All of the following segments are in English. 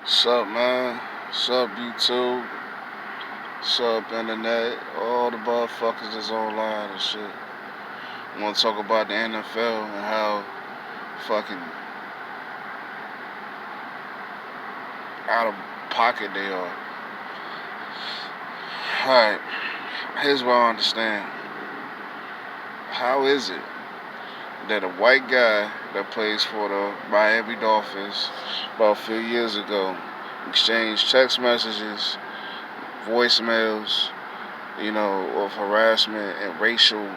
Sup, man? Sup, YouTube? Sup, internet? All the motherfuckers that's online and shit. I want to talk about the NFL and how fucking out of pocket they are. Alright, here's what I understand. How is it that a white guy that plays for the Miami Dolphins about a few years ago exchanged text messages, voicemails, of harassment and racial,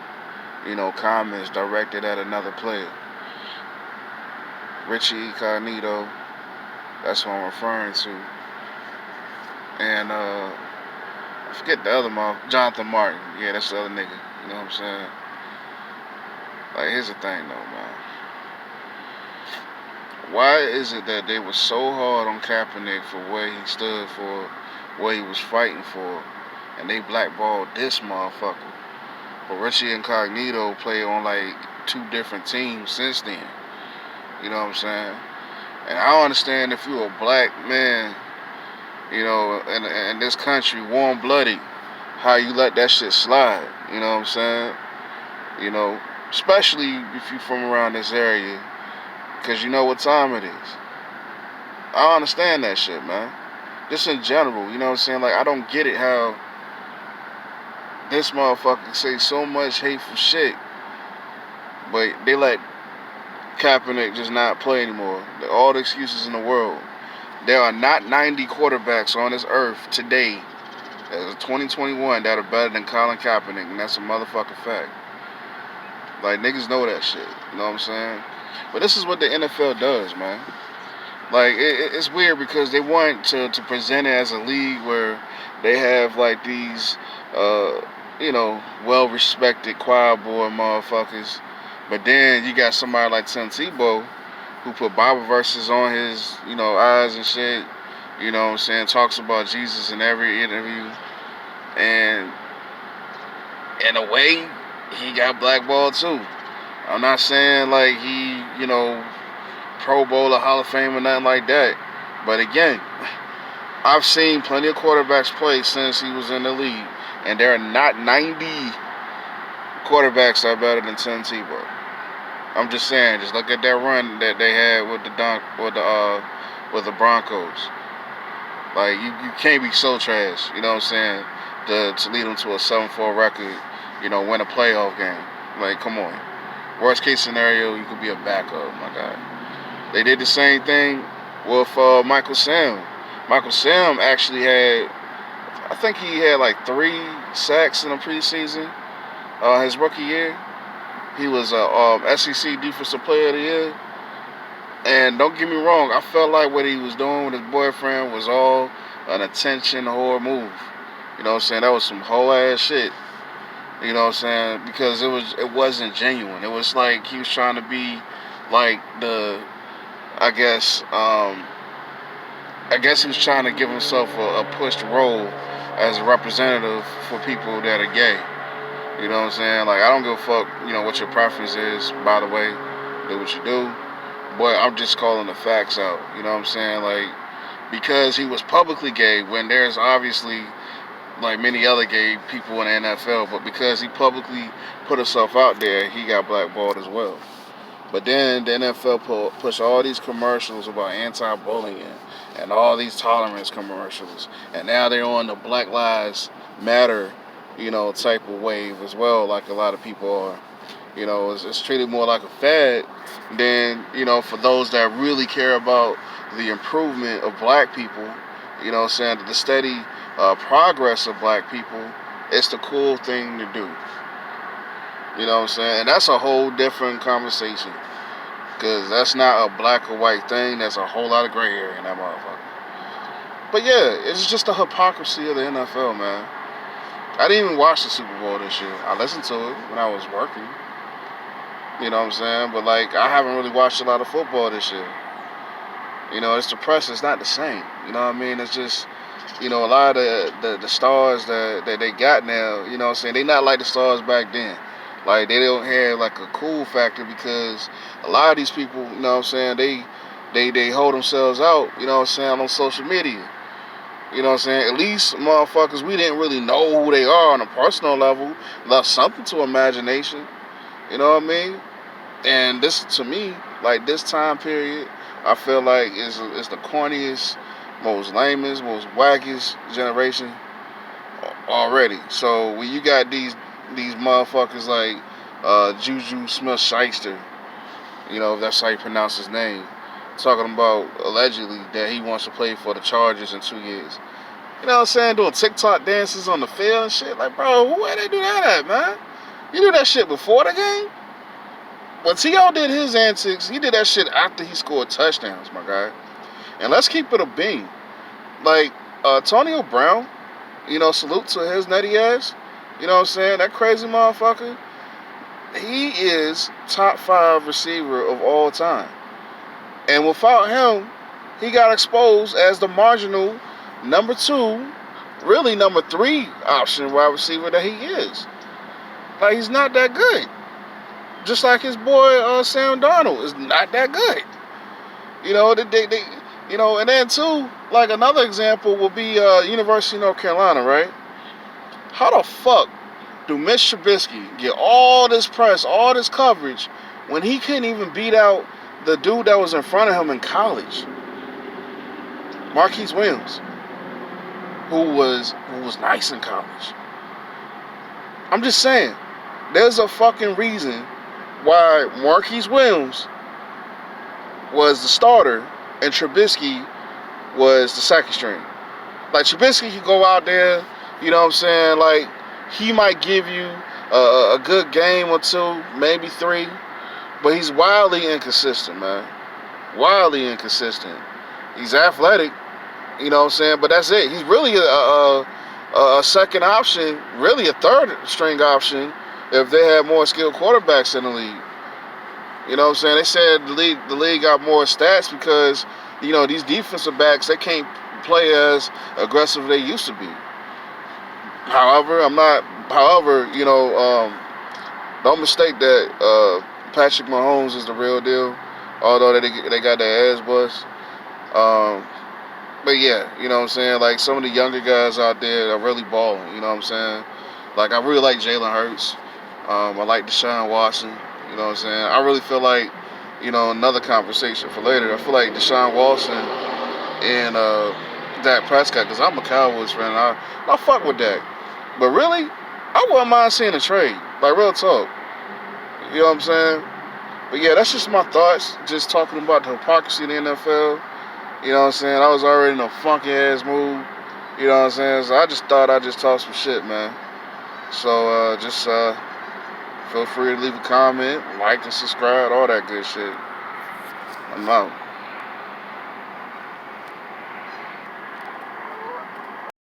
comments directed at another player? Richie Incognito, that's what I'm referring to. And I forget the other mom, Jonathan Martin. Yeah, that's the other nigga. You know what I'm saying? Like, here's the thing though, man. Why is it that they were so hard on Kaepernick for what he stood for, what he was fighting for, and they blackballed this motherfucker? But Richie Incognito played on like two different teams since then. You know what I'm saying? And I don't understand if you're a black man, in this country, warm blooded, how you let that shit slide. You know what I'm saying? You know, especially if you're from around this area, because you know what time it is. I don't understand that shit, man. Just in general, you know what I'm saying? Like, I don't get it how this motherfucker say so much hateful shit, but they let Kaepernick just not play anymore. All the excuses in the world. There are not 90 quarterbacks on this earth today, as of 2021, that are better than Colin Kaepernick, and that's a motherfucking fact. Like, niggas know that shit. You know what I'm saying? But this is what the NFL does, man. Like, it's weird because they want to present it as a league where they have, like, these, well-respected choir boy motherfuckers. But then you got somebody like Tim Tebow who put Bible verses on his, eyes and shit. You know what I'm saying? Talks about Jesus in every interview. And in a way, he got blackballed too. I'm not saying like he, Pro Bowl or Hall of Fame or nothing like that. But again, I've seen plenty of quarterbacks play since he was in the league. And there are not 90 quarterbacks that are better than Tim Tebow. I'm just saying, just look at that run that they had with the Broncos. Like, you can't be so trash, you know what I'm saying, to lead them to a 7-4 record, win a playoff game. Like, come on. Worst case scenario, you could be a backup, my guy. They did the same thing with Michael Sam. Michael Sam actually I think he had like 3 sacks in the preseason, his rookie year. He was a SEC Defensive Player of the Year. And don't get me wrong, I felt like what he was doing with his boyfriend was all an attention whore move. You know what I'm saying? That was some whole ass shit. You know what I'm saying? Because it wasn't genuine. It was like he was trying to be like I guess he was trying to give himself a pushed role as a representative for people that are gay. You know what I'm saying? Like, I don't give a fuck, what your preference is, by the way. Do what you do. But I'm just calling the facts out. You know what I'm saying? Like, because he was publicly gay, when there's obviously, like, many other gay people in the NFL, but because he publicly put himself out there, he got blackballed as well. But then the NFL pushed all these commercials about anti-bullying and all these tolerance commercials. And now they're on the Black Lives Matter, type of wave as well, like a lot of people are. It's treated more like a fad than, for those that really care about the improvement of black people, saying that the steady progress of black people, it's the cool thing to do. You know what I'm saying? And that's a whole different conversation. Because that's not a black or white thing. That's a whole lot of gray area in that motherfucker. But yeah, it's just the hypocrisy of the NFL, man. I didn't even watch the Super Bowl this year. I listened to it when I was working. You know what I'm saying? But, like, I haven't really watched a lot of football this year. It's depressing. It's not the same. You know what I mean? It's just, a lot of the stars that they got now, you know what I'm saying? They not like the stars back then. Like, they don't have, like, a cool factor because a lot of these people, you know what I'm saying, they hold themselves out, you know what I'm saying, on social media. You know what I'm saying? At least motherfuckers, we didn't really know who they are on a personal level. Left something to imagination. You know what I mean? And this, to me, like this time period, I feel like is the corniest, most lamest, most wackest generation already. So when you got these motherfuckers like Juju Smith-Schuster, you know, if that's how you pronounce his name, talking about allegedly that he wants to play for the Chargers in 2 years. You know what I'm saying? Doing TikTok dances on the field and shit. Like, bro, where they do that at, man? You do that shit before the game? When T.O. did his antics, he did that shit after he scored touchdowns, my guy. And let's keep it a beam. Like, Antonio Brown, you know, salute to his nutty ass. You know what I'm saying? That crazy motherfucker. He is top 5 receiver of all time. And without him, he got exposed as the marginal number 2, really number 3 option wide receiver that he is. Like, he's not that good. Just like his boy Sam Darnold is not that good. You know, they you know, and then too, like another example would be University of North Carolina, right? How the fuck do Mitch Trubisky get all this press, all this coverage, when he couldn't even beat out the dude that was in front of him in college? Marquise Williams, who was nice in college. I'm just saying, there's a fucking reason why Marquise Williams was the starter and Trubisky was the second string. Like, Trubisky could go out there, you know what I'm saying, like, he might give you a good game or 2, maybe 3, but he's wildly inconsistent, man. Wildly inconsistent. He's athletic, you know what I'm saying, but that's it. He's really a second option, really a third string option if they had more skilled quarterbacks in the league. You know what I'm saying? They said the league got more stats because, you know, these defensive backs, they can't play as aggressive as they used to be. However, you know, don't mistake that Patrick Mahomes is the real deal, although they got their ass bust. But yeah, you know what I'm saying? Like, some of the younger guys out there are really balling, you know what I'm saying? Like, I really like Jalen Hurts. I like Deshaun Watson. You know what I'm saying? I really feel like, you know, another conversation for later. I feel like Deshaun Watson and Dak Prescott, because I'm a Cowboys fan. I fuck with Dak. But really, I wouldn't mind seeing a trade. Like, real talk. You know what I'm saying? But yeah, that's just my thoughts. Just talking about the hypocrisy in the NFL. You know what I'm saying? I was already in a funky ass mood. You know what I'm saying? So I just thought I'd just talk some shit, man. So just feel free to leave a comment, like and subscribe, all that good shit. I'm out.